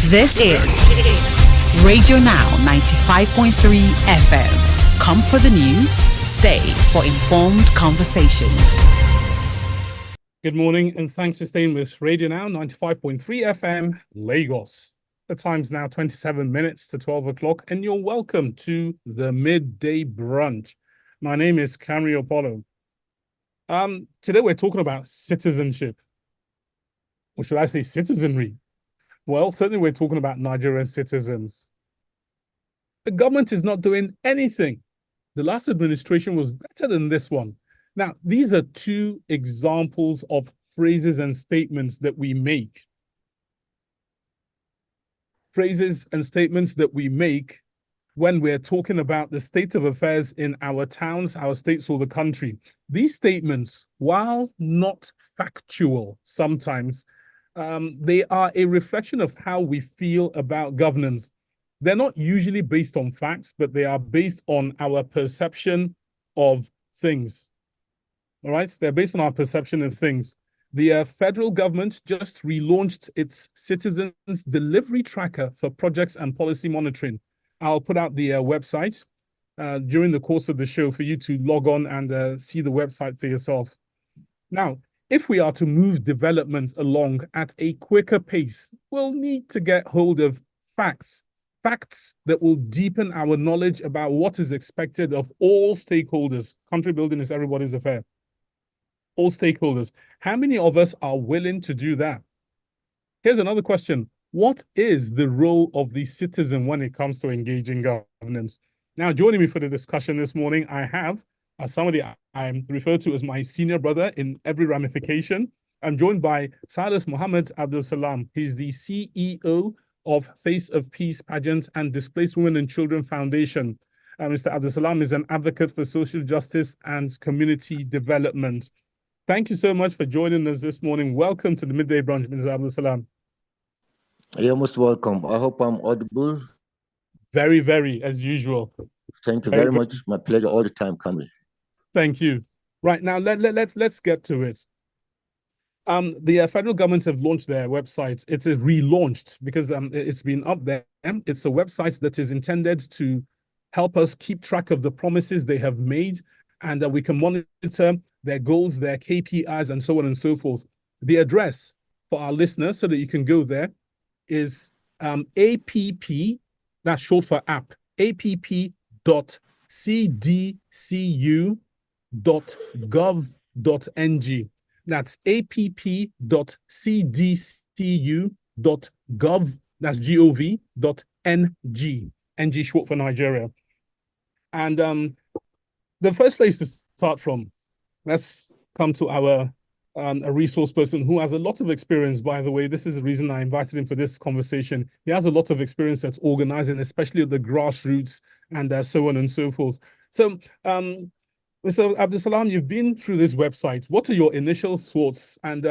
This is Radio Now 95.3 FM. Come for the news, stay for informed conversations. Good morning and thanks for staying with Radio Now 95.3 FM, Lagos. The time's now 27 minutes to 12 o'clock and you're welcome to the midday brunch. My name is Camry Apollo. Today we're talking about citizenship. Or should I say citizenry? Well, certainly we're talking about Nigerian citizens. The government is not doing anything. The last administration was better than this one. Now, these are two examples of phrases and statements that we make. Phrases and statements that we make when we're talking about the state of affairs in our towns, our states, or the country. These statements, while not factual sometimes, they are a reflection of how we feel about governance. They're not usually based on facts, but they are based on our perception of things. All right, they're based on our perception of things. The federal government just relaunched its citizens delivery tracker for projects and policy monitoring. I'll put out the website during the course of the show for you to log on and see the website for yourself. Now, if we are to move development along at a quicker pace, we'll need to get hold of facts that will deepen our knowledge about what is expected of all stakeholders. Country building is everybody's affair. All stakeholders. How many of us are willing to do that? Here's another question. What is the role of the citizen when it comes to engaging governance? Now, joining me for the discussion this morning, I have somebody I'm referred to as my senior brother in every ramification. I'm joined by Silas Mohammed Abdul Salam. He's the CEO of Face of Peace Pageant and Displaced Women and Children Foundation. Mr. Abdul Salam is an advocate for social justice and community development. Thank you so much for joining us this morning. Welcome to the Midday Brunch, Mr. Abdul Salam. You're most welcome. I hope I'm audible. Very, very, as usual. Thank you very much. My pleasure all the time, Camry. Thank you. Right now, let's get to it. The federal government have launched their website. It is relaunched because it's been up there. It's a website that is intended to help us keep track of the promises they have made, and that we can monitor their goals, their KPIs, and so on and so forth. The address for our listeners, so that you can go there, is app, that's short for app, app.cdcu.gov.ng. That's app.cdcu.gov, that's gov.ng, NG short for Nigeria. And the first place to start from, let's come to our a resource person who has a lot of experience, by the way. This is the reason I invited him for this conversation. He has a lot of experience at organizing, especially at the grassroots and so on and so forth. So, Mr. Abdul Salam, you've been through this website. What are your initial thoughts? And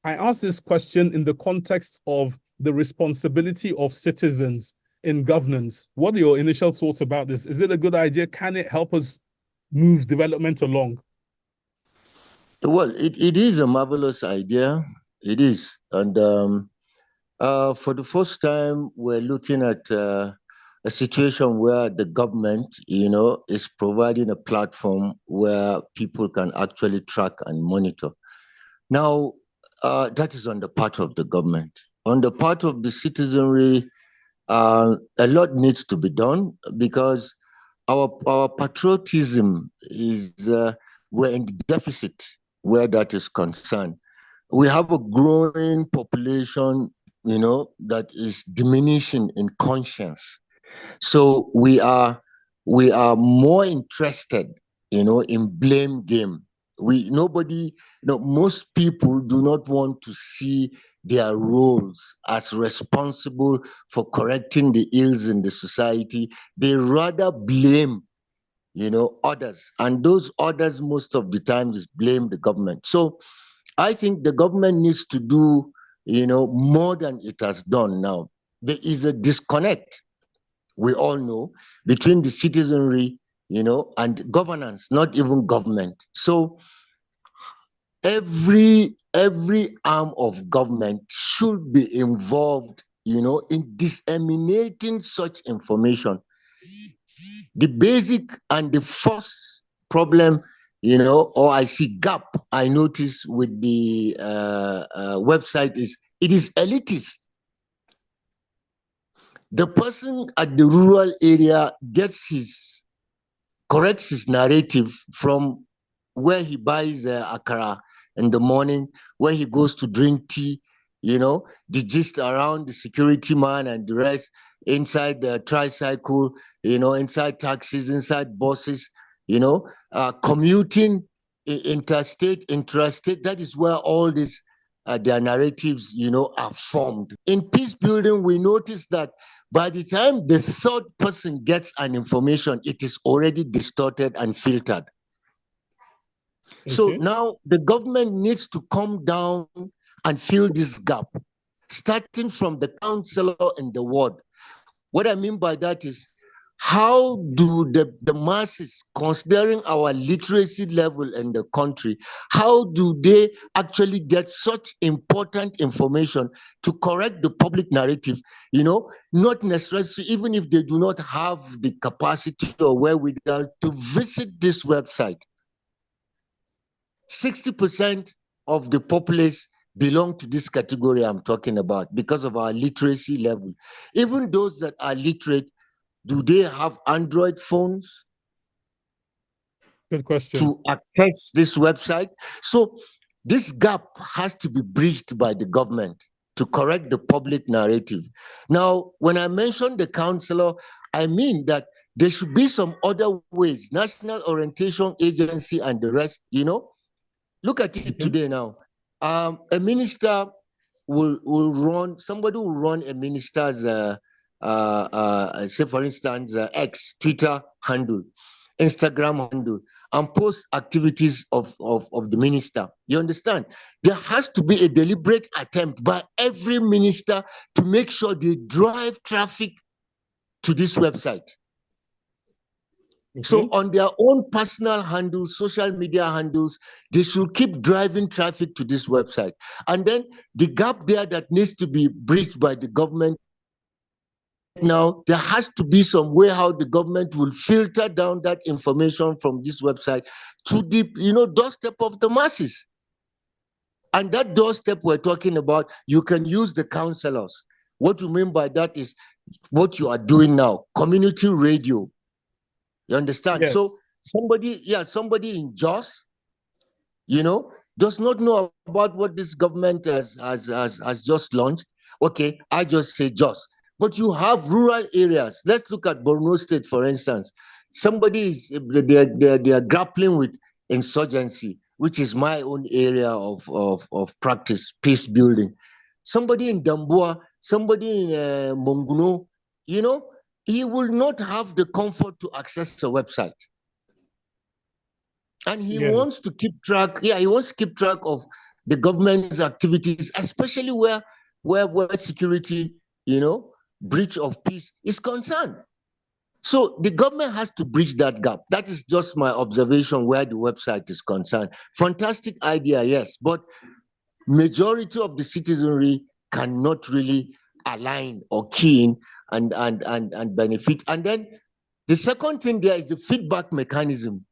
I ask this question in the context of the responsibility of citizens in governance. What are your initial thoughts about this? Is it a good idea? Can it help us move development along? Well, it is a marvelous idea. It is. And for the first time, we're looking at a situation where the government, is providing a platform where people can actually track and monitor. Now, that is on the part of the government. On the part of the citizenry, a lot needs to be done because our patriotism is, we're in deficit where that is concerned. We have a growing population, that is diminishing in conscience. So we are more interested, in blame game. Most people do not want to see their roles as responsible for correcting the ills in the society. They rather blame others. And those others, most of the time, is blame the government. So I think the government needs to do, more than it has done now. There is a disconnect, we all know, between the citizenry, and governance, not even government. So every arm of government should be involved in disseminating such information. The basic and the first problem, or I see gap I notice with the website is it is elitist. The person at the rural area corrects his narrative from where he buys akara in the morning, where he goes to drink tea, the gist around the security man and the rest, inside the tricycle, inside taxis, inside buses, commuting, interstate, intrastate. That is where all these their narratives, are formed. In peace building, we notice that by the time the third person gets an information, it is already distorted and filtered. Okay. So now the government needs to come down and fill this gap, starting from the councillor in the ward. What I mean by that is, how do the masses, considering our literacy level in the country, how do they actually get such important information to correct the public narrative, not necessarily, even if they do not have the capacity or wherewithal to visit this website. 60% of the populace belong to this category I'm talking about because of our literacy level. Even those that are literate, do they have Android phones? Good question. To access this website? So this gap has to be bridged by the government to correct the public narrative. Now, when I mention the councillor, I mean that there should be some other ways, National Orientation Agency and the rest, Look at it today now. A minister somebody will run a minister's, say for instance, X, Twitter handle, Instagram handle, and post activities of the minister. You understand? There has to be a deliberate attempt by every minister to make sure they drive traffic to this website. So on their own personal handles, social media handles, they should keep driving traffic to this website. And then the gap there that needs to be bridged by the government. Now, there has to be some way how the government will filter down that information from this website to the doorstep of the masses. And that doorstep we're talking about, you can use the councillors. What you mean by that is what you are doing now, community radio. You understand? Yes. So somebody in Jos, does not know about what this government has just launched. Okay, I just say Jos. But you have rural areas. Let's look at Borno State, for instance. They are grappling with insurgency, which is my own area of practice, peace building. Somebody in Damboa, somebody in Monguno, he will not have the comfort to access a website. And he wants to keep track, he wants to keep track of the government's activities, especially where security, breach of peace is concerned. So the government has to bridge that gap. That is just my observation where the website is concerned. Fantastic idea, yes, but majority of the citizenry cannot really align or key in and benefit. And then the second thing there is the feedback mechanism.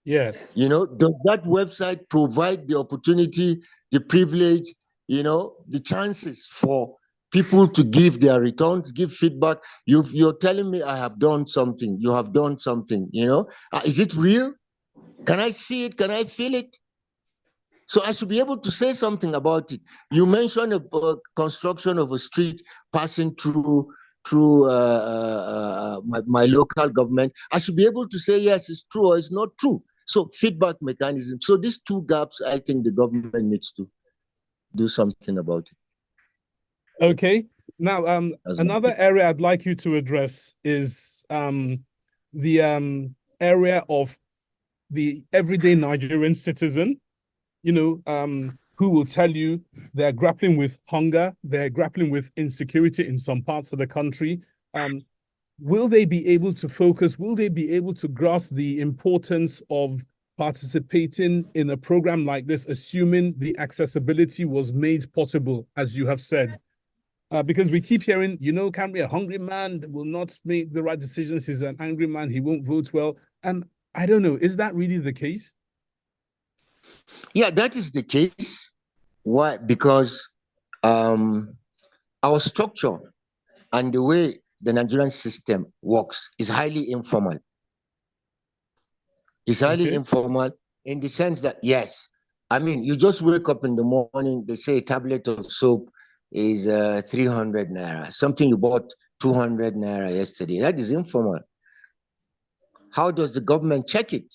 Yes. Does that website provide the opportunity, the privilege, the chances for people to give their returns, give feedback? You're telling me I have done something, you have done something, is it real? Can I see it? Can I feel it? So I should be able to say something about it. You mentioned a construction of a street passing through my local government. I should be able to say, yes, it's true or it's not true. So feedback mechanism. So these two gaps, I think the government needs to do something about it. Okay. Now, another area I'd like you to address is the area of the everyday Nigerian citizen, who will tell you they're grappling with hunger, they're grappling with insecurity in some parts of the country. Will they be able to focus? Will they be able to grasp the importance of participating in a program like this, assuming the accessibility was made possible, as you have said? Because we keep hearing, can be a hungry man will not make the right decisions. He's an angry man. He won't vote well. And I don't know, is that really the case? Yeah, that is the case. Why? Because our structure and the way the Nigerian system works is highly informal. It's highly informal in the sense that, yes, I mean, you just wake up in the morning, they say a tablet of soap is 300 naira, something you bought 200 naira yesterday. That is informal. How does the government check it?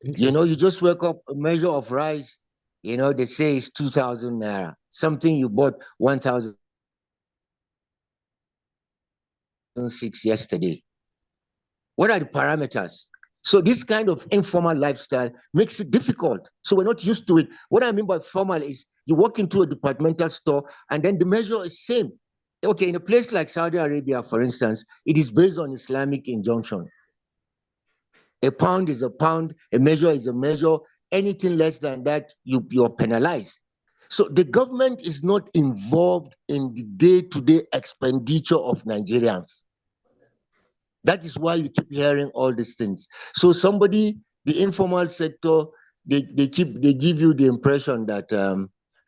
You just wake up, a measure of rice, they say it's 2,000 naira, something you bought 1,006 yesterday. What are the parameters? So this kind of informal lifestyle makes it difficult. So we're not used to it. What I mean by formal is you walk into a departmental store and then the measure is same. Okay, in a place like Saudi Arabia, for instance, it is based on Islamic injunction. A pound is a pound, a measure is a measure. Anything less than that, you're penalized. So the government is not involved in the day-to-day expenditure of Nigerians. That is why you keep hearing all these things. So the informal sector, they give you the impression that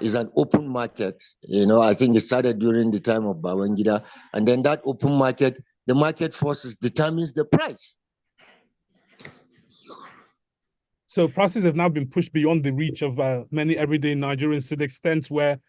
is an open market. I think it started during the time of Babangida, and then that open market, the market forces determines the price. So prices have now been pushed beyond the reach of many everyday Nigerians to the extent where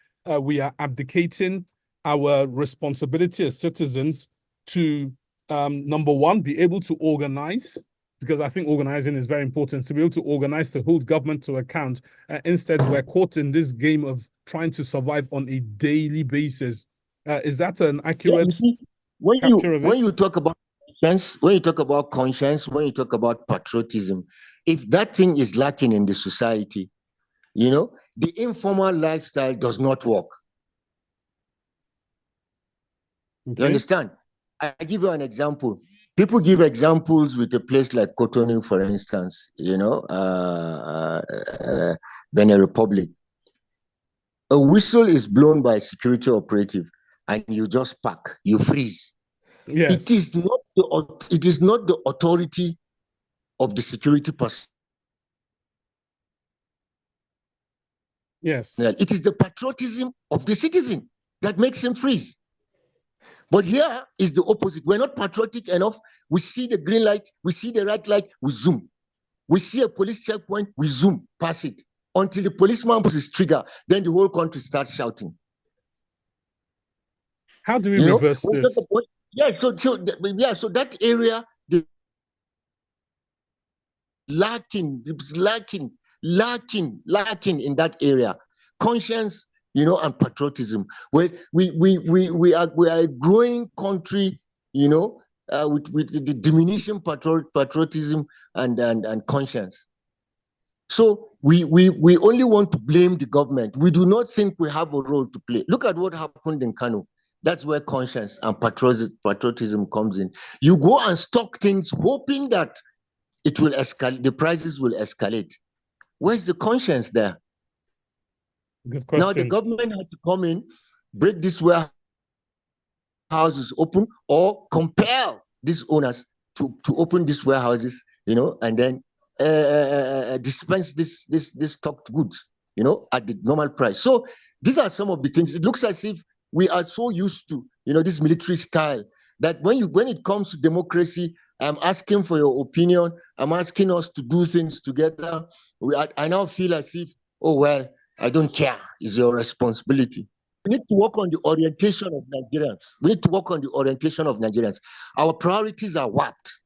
we are abdicating our responsibility as citizens to number one, be able to organize, because I think organizing is very important, to be able to organize, to hold government to account. Instead, we're caught in this game of trying to survive on a daily basis. Is that an accurate capture of it? When you talk about conscience, when you talk about patriotism, if that thing is lacking in the society, the informal lifestyle does not work. Okay. You understand? I give you an example. People give examples with a place like Cotonou, for instance, Benin Republic. A whistle is blown by a security operative and you just park, you freeze. Yes. It is not the authority of the security person. Yes. It is the patriotism of the citizen that makes him freeze. But here is the opposite. We're not patriotic enough. We see the green light, we see the red light, we zoom. We see a police checkpoint, we zoom, pass it. Until the policeman pulls his trigger, then the whole country starts shouting. How do we reverse this? So that area, lacking in that area. Conscience, and patriotism. Well, we are a growing country, with the diminishing patriotism and conscience. So we only want to blame the government. We do not think we have a role to play. Look at what happened in Kano. That's where conscience and patriotism comes in. You go and stock things hoping that it will escalate, the prices will escalate. Where's the conscience there? Good question. Now the government had to come in, break these warehouses open, or compel these owners to open these warehouses, and then dispense this stocked goods, at the normal price. So these are some of the things. It looks as if we are so used to, this military style that when it comes to democracy, I'm asking for your opinion. I'm asking us to do things together. I now feel as if, oh, well, I don't care. It's your responsibility. We need to work on the orientation of Nigerians. Our priorities are warped.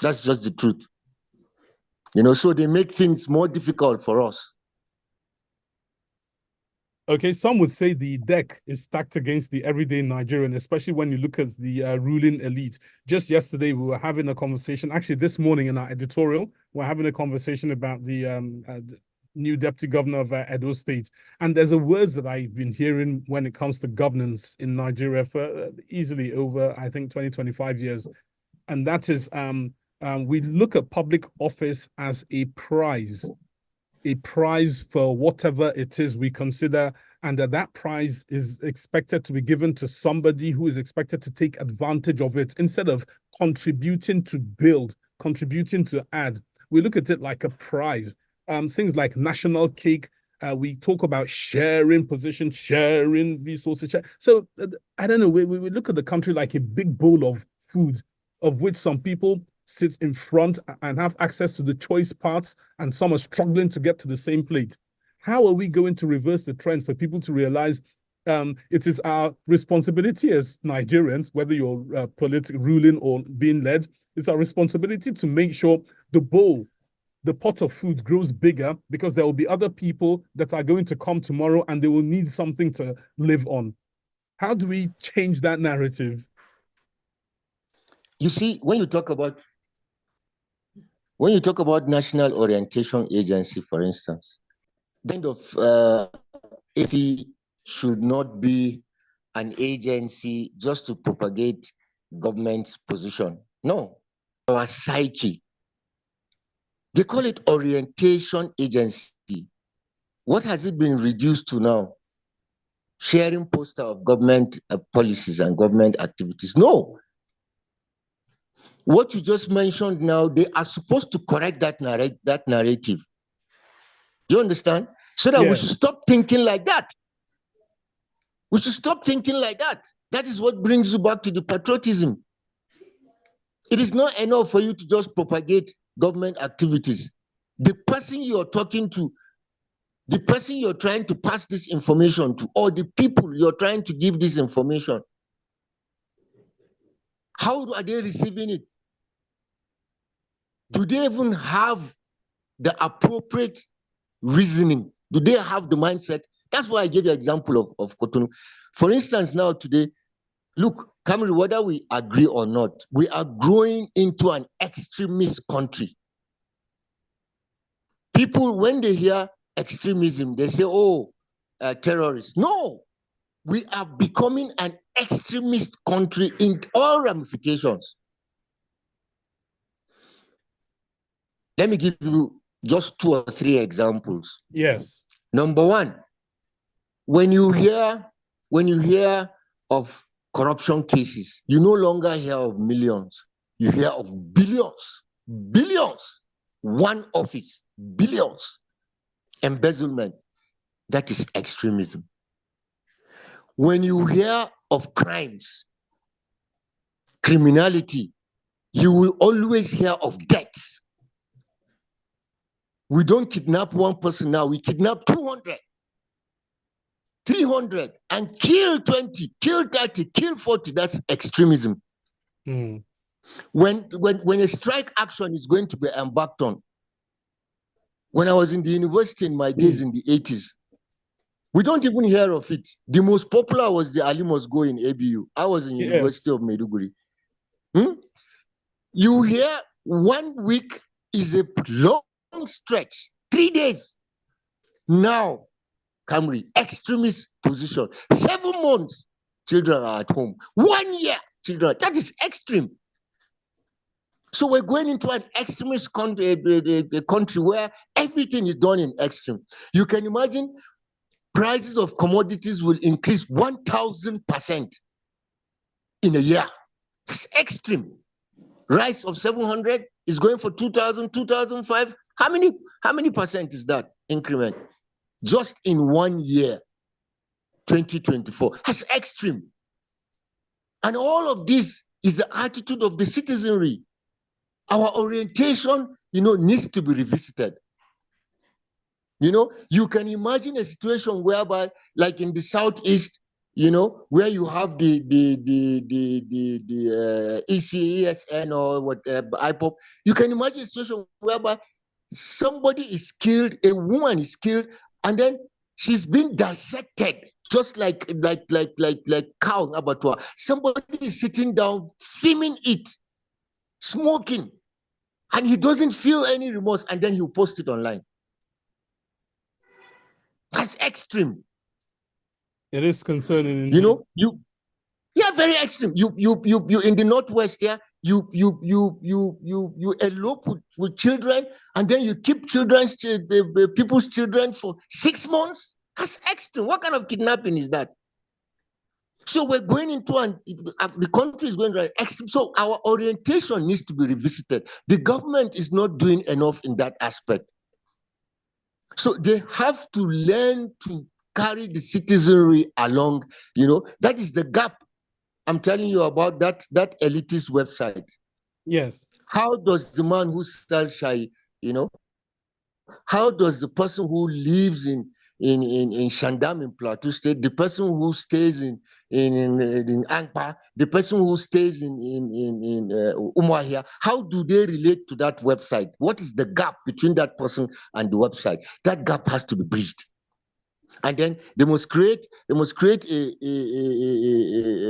That's just the truth. So they make things more difficult for us. Okay, some would say the deck is stacked against the everyday Nigerian, especially when you look at the ruling elite. Just yesterday, we were having a conversation. Actually, this morning in our editorial, we're having a conversation about the new deputy governor of Edo State. And there's a words that I've been hearing when it comes to governance in Nigeria for easily over, I think, 20-25 years. And that is, we look at public office as a prize for whatever it is we consider and that prize is expected to be given to somebody who is expected to take advantage of it instead of contributing to build, contributing to add. We look at it like a prize. Things like national cake, we talk about sharing position, sharing resources. So I don't know, we look at the country like a big bowl of food, of which some people sit in front and have access to the choice parts, and some are struggling to get to the same plate. How are we going to reverse the trends for people to realize it is our responsibility as Nigerians, whether you're ruling or being led, it's our responsibility to make sure the bowl, the pot of food grows bigger, because there will be other people that are going to come tomorrow and they will need something to live on. How do we change that narrative? You see, when you talk about National Orientation Agency, for instance, the kind of agency should not be an agency just to propagate government's position. No, our psyche. They call it orientation agency. What has it been reduced to now? Sharing poster of government policies and government activities. No. What you just mentioned now, they are supposed to correct that narrative. You understand? So that we should stop thinking like that. We should stop thinking like that. That is what brings you back to the patriotism. It is not enough for you to just propagate government activities. The person you're talking to, the person you're trying to pass this information to, or the people you're trying to give this information, how are they receiving it? Do they even have the appropriate reasoning? Do they have the mindset? That's why I gave you an example of Cotonou. For instance, now today, look, Kamri, whether we agree or not, we are growing into an extremist country. People, when they hear extremism, they say, oh, terrorists. No, we are becoming an extremist country in all ramifications. Let me give you just 2 or 3 examples. Yes. Number one, when you hear of corruption cases, you no longer hear of millions, you hear of billions. Billions. One office, billions. Embezzlement. That is extremism. When you hear of crimes, criminality, you will always hear of deaths. We don't kidnap one person now, we kidnap 200, 300, and kill 20, kill 30, kill 40. That's extremism. Mm. When a strike action is going to be embarked on, when I was in the university in my days in the 80s, we don't even hear of it. The most popular was the Ali Must Go in ABU. I was in University of Maiduguri. You hear 1 week is a long stretch, 3 days. Now, Kamri, extremist position. 7 months, children are at home. 1 year, children. That is extreme. So we're going into an extremist country, a country where everything is done in extreme. You can imagine prices of commodities will increase 1,000% in a year. It's extreme. Rice of 700 is going for 2,000, 2,005. How many percent is that increment? Just in 1 year, 2024. That's extreme. And all of this is the attitude of the citizenry. Our orientation, needs to be revisited. You can imagine a situation whereby, like in the Southeast, where you have the ECESN or whatever, IPOP, you can imagine a situation whereby somebody is killed, a woman is killed, and then she's been dissected, just like cow in abattoir. Somebody is sitting down, filming it, smoking, and he doesn't feel any remorse, and then he'll post it online. That's extreme. It is concerning. Very extreme. You in the Northwest here, you elope with children, and then you keep people's children for 6 months. That's extreme. What kind of kidnapping is that? So we're going into the country is going to extreme. So our orientation needs to be revisited. The government is not doing enough in that aspect. So they have to learn to carry the citizenry along. That is the gap I'm telling you about, that elitist website. Yes. How does the man who sells shai, how does the person who lives in Shandam in Plateau State, the person who stays in Angpa, the person who stays in Umuahia, how do they relate to that website? What is the gap between that person and the website? That gap has to be bridged. And then they must create a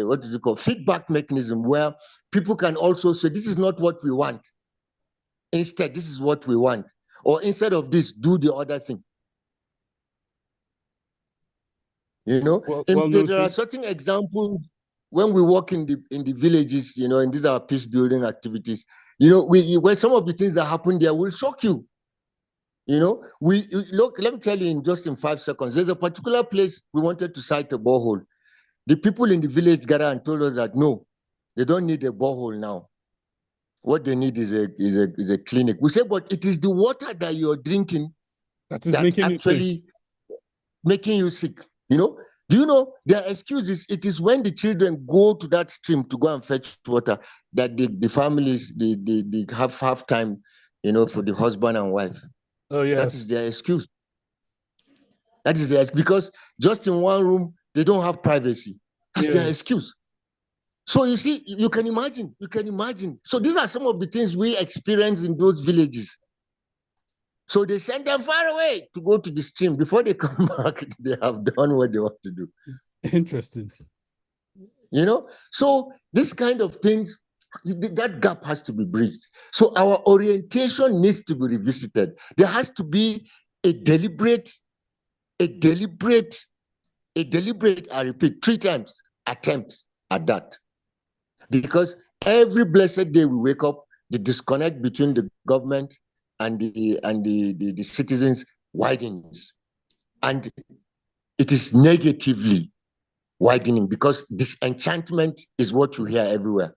what is it called, feedback mechanism, where people can also say, this is not what we want. Instead, this is what we want. Or instead of this, do the other thing. There are certain examples when we work in the villages, and these are peace building activities. When some of the things that happen there will shock you. Look, let me tell you in 5 seconds. There's a particular place we wanted to site a borehole. The people in the village gathered and told us that no, they don't need a borehole now. What they need is a clinic. We say, but it is the water that you're drinking that is making you sick. Do you know their excuses? It is when the children go to that stream to go and fetch water that the families they have time, for the husband and wife. Oh yeah, that is their excuse. That is their because just in one room they don't have privacy. That's their excuse. So you see, you can imagine. So these are some of the things we experience in those villages. So they send them far away to go to the stream. Before they come back, they have done what they want to do. Interesting. So this kind of things, that gap has to be bridged. So our orientation needs to be revisited. There has to be a deliberate, I repeat 3 times, attempt at that. Because every blessed day we wake up, the disconnect between the government and the citizens widens. And it is negatively widening because disenchantment is what you hear everywhere.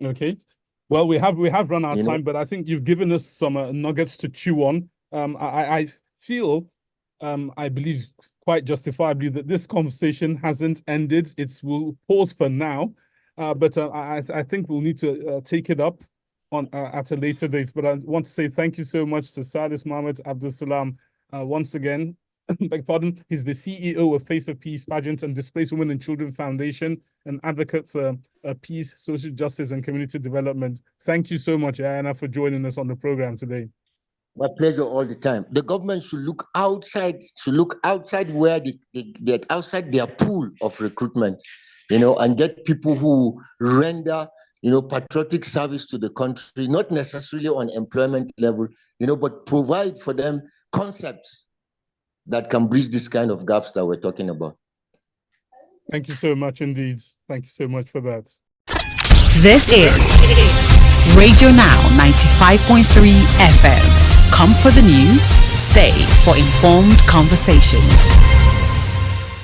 Okay. Well, we have run out of time, but I think you've given us some nuggets to chew on. I feel, I believe quite justifiably, that this conversation hasn't ended. We'll pause for now, but I think we'll need to take it up on at a later date. But I want to say thank you so much to Salisu Mohammed Abdulsalam once again. Beg pardon. He's the CEO of Face of Peace Pageant and Displaced Women and Children Foundation, an advocate for peace, social justice, and community development. Thank you so much, Ayana, for joining us on the program today. My pleasure all the time. The government should look outside. Where they outside their pool of recruitment, and get people who render, patriotic service to the country, not necessarily on employment level, but provide for them concepts that can bridge this kind of gaps that we're talking about. Thank you so much indeed. Thank you so much for that. This is Radio Now 95.3 FM. Come for the news, stay for informed conversations.